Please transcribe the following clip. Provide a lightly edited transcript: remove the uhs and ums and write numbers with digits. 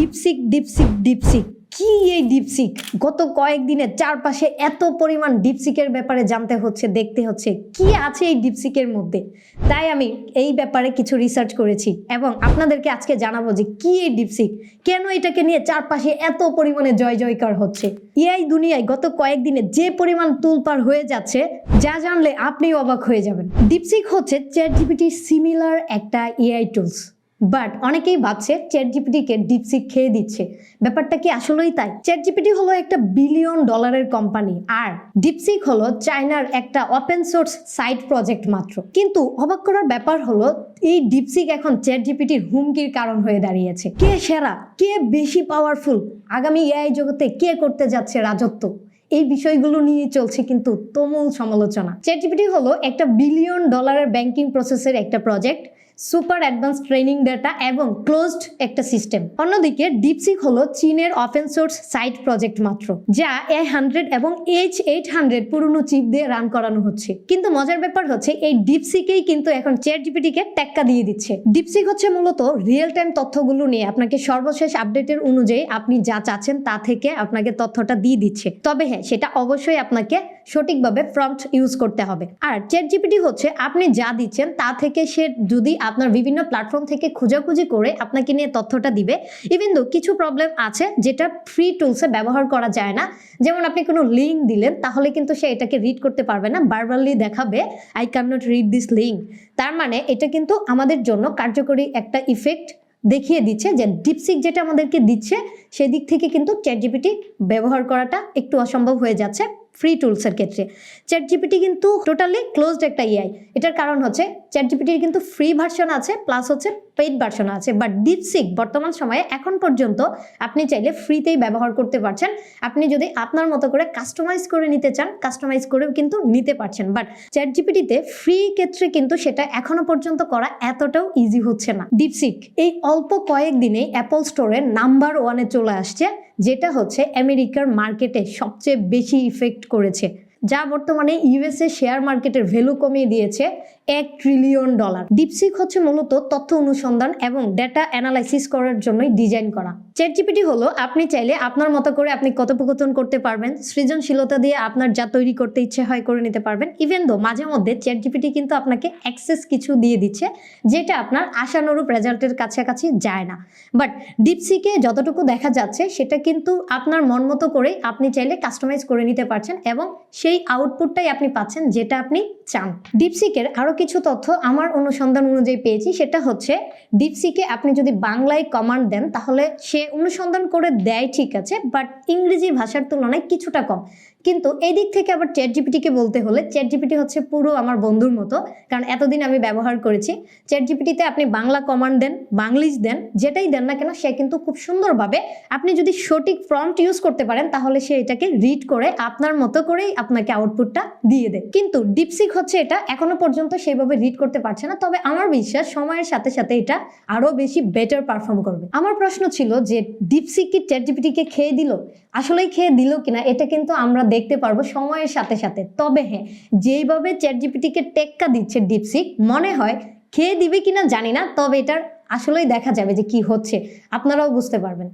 DeepSeek DeepSeek DeepSeek কি এই DeepSeek? গত কয়েকদিনে চারপাশে এত পরিমাণ ডিপসিকের ব্যাপারে জানতে হচ্ছে, দেখতে হচ্ছে কি আছে এই ডিপসিকের মধ্যে। তাই আমি এই ব্যাপারে কিছু রিসার্চ করেছি এবং আপনাদেরকে আজকে জানাবো যে কি এই ডিপসিক, কেন এটাকে নিয়ে চারপাশে এত পরিমাণে জয় জয়কার হচ্ছে। এআই দুনিয়ায় গত কয়েকদিনে যে পরিমাণ তুলপার হয়ে যাচ্ছে, যা জানলে আপনিও অবাক হয়ে যাবেন। ডিপসিক হচ্ছে চ্যাটজিপিটির সিমিলার একটা এআই টুলস, বাট অনেকেই ভাবছে চ্যাটজিপিটিকে ডিপসিক খেয়ে দিচ্ছে। ব্যাপারটা কি আসলেই তাই? চ্যাটজিপিটি হলো একটা $1 বিলিয়ন কোম্পানি, আর ডিপসিক হলো চায়নার একটা ওপেন সোর্স সাইট প্রজেক্ট মাত্র। কিন্তু অবাক করার ব্যাপার হলো এই ডিপসিক এখন চ্যাটজিপিটির হুমকির কারণ হয়ে দাঁড়িয়েছে। কে সেরা, কে বেশি পাওয়ারফুল, আগামী এআই জগতে কে করতে যাচ্ছে রাজত্ব, এই বিষয়গুলো নিয়ে চলছে কিন্তু তুমুল সমালোচনা। চ্যাটজিপিটি হলো একটা $1 বিলিয়ন ব্যাংকিং প্রসেসের একটা project, super advance training data এবং ক্লোজড একটা সিস্টেম। অন্যদিকে ডিপসিক হলো চীনের ওপেন সোর্স সাইট প্রজেক্ট মাত্র, যা A100 এবং H800 পুরনো চিপ দিয়ে রান করানো হচ্ছে। কিন্তু মজার ব্যাপার হচ্ছে এই ডিপসিকেই কিন্তু এখন চ্যাটজিপিটিকে টেক্কা দিয়ে দিচ্ছে। ডিপসিক হচ্ছে মূলত রিয়েল টাইম তথ্যগুলো নিয়ে আপনাকে সর্বশেষ আপডেটের অনুযায়ী আপনি যা চাচ্ছেন তা থেকে আপনাকে তথ্যটা দিয়ে দিচ্ছে। তবে হ্যাঁ, সেটা অবশ্যই আপনাকে সঠিকভাবে প্রম্পট ইউজ করতে হবে। আর চ্যাটজিপিটি হচ্ছে আপনি যা দিচ্ছেন তা থেকে সে যদি আপনার বিভিন্ন প্ল্যাটফর্ম থেকে খোঁজাখুঁজি করে আপনাকে নিয়ে তথ্যটা দিবে। ইভেন দো কিছু প্রবলেম আছে যেটা ফ্রি টুলসে ব্যবহার করা যায় না। যেমন আপনি কোনো লিঙ্ক দিলেন, তাহলে কিন্তু সে এটাকে রিড করতে পারবে না, বারবারলি দেখাবে I can not read this link. তার মানে এটা কিন্তু আমাদের জন্য কার্যকরী একটা ইফেক্ট দেখিয়ে দিচ্ছে যে ডিপসিক যেটা আমাদেরকে দিচ্ছে সেদিক থেকে কিন্তু চ্যাটজিপিটি ব্যবহার করাটা একটু অসম্ভব হয়ে যাচ্ছে ফ্রি টুলসের ক্ষেত্রে। চ্যাটজিপিটি কিন্তু টোটালি ক্লোজড একটা এআই। এটার কারণ হচ্ছে চ্যাটজিপিটির কিন্তু ফ্রি ভার্সন আছে, প্লাস হচ্ছে পেইড ভার্সন আছে। বাট ডিপসিক বর্তমান সময়ে এখন পর্যন্ত আপনি চাইলে ফ্রিতেই ব্যবহার করতে পারছেন। আপনি যদি আপনার মতো করে কাস্টমাইজ করে নিতে চান, কাস্টমাইজ করেও কিন্তু নিতে পারছেন। বাট চ্যাটজিপিটিতে ফ্রি ক্ষেত্রে কিন্তু সেটা এখনো পর্যন্ত করা এতটাও ইজি হচ্ছে না। ডিপসিক এই অল্প কয়েকদিনে অ্যাপল স্টোরে নাম্বার 1-এ চলে আসছে, যেটা হচ্ছে আমেরিকার মার্কেটে সবচেয়ে বেশি ইফেক্ট করেছে, যা বর্তমানে ইউএসএ শেয়ার মার্কেটের ভ্যালু কমিয়ে দিয়েছে $1 ট্রিলিয়ন। ডিপসিক হচ্ছে মূলত তথ্য অনুসন্ধান এবং ডেটা অ্যানালাইসিস করার জন্যই ডিজাইন করা। চ্যাটজিপিটি হলো আপনি চাইলে আপনার মতো করে আপনি কথোপকথন করতে পারবেন, সৃজনশীলতা দিয়ে আপনার যা তৈরি করতে ইচ্ছে হয় করে নিতে পারবেন। ইভেন দো মাঝে মধ্যে চ্যাটজিপিটি কিন্তু আপনাকে অ্যাক্সেস কিছু দিয়ে দিচ্ছে যেটা আপনার আশানুরূপ রেজাল্টের কাছাকাছি যায় না। বাট ডিপসিকে যতটুকু দেখা যাচ্ছে সেটা কিন্তু আপনার মন মতো করেই আপনি চাইলে কাস্টমাইজ করে নিতে পারছেন এবং সেই আউটপুটটাই আপনি পাচ্ছেন যেটা আপনি চান। ডিপসিকের আরো কিছু তথ্য আমার অনুসন্ধান অনুযায়ী পেয়েছি, সেটা হচ্ছে ডিপসিকে আপনি যদি বাংলায় কমান্ড দেন তাহলে সে অনুসন্ধান করে দেয়, ঠিক আছে, বাট ইংরেজি ভাষার তুলনায় কিছুটা কম। কিন্তু এই দিক থেকে আবার চ্যাটজিপিটিকে বলতে হলে চ্যাটজিপিটি হচ্ছে পুরো আমার বন্ধুর মতো, কারণ এতদিন আমি ব্যবহার করেছি। চ্যাটজিপিটিতে আপনি বাংলা কমান্ড দেন, বাংলিশ দেন, যেটাই দেন না কেন সে কিন্তু খুব সুন্দরভাবে, আপনি যদি সঠিক প্রম্পট ইউজ করতে পারেন তাহলে সে এটাকে রিড করে আপনার মতো করেই আপনাকে আউটপুটটা দিয়ে দেয়। কিন্তু ডিপসিক হচ্ছে এটা এখনো পর্যন্ত সেইভাবে রিড করতে পারছে না, তবে আমার বিশ্বাস সময়ের সাথে সাথে এটা আরো বেশি বেটার পারফর্ম করবে। আমার প্রশ্ন ছিল যে ডিপসিক কি চ্যাটজিপিটিকে খেয়ে দিল? আসলেই খেয়ে দিল কিনা এটা কিন্তু আমরা দেখতে পারবো সময়ের সাথে সাথে। তবে হ্যাঁ, যেইভাবে চ্যাটজিপিটিকে টেক্কা দিচ্ছে ডিপসিক, মনে হয় খেয়ে দিবে কিনা জানি না, তবে এটার আসলেই দেখা যাবে যে কি হচ্ছে, আপনারাও বুঝতে পারবেন।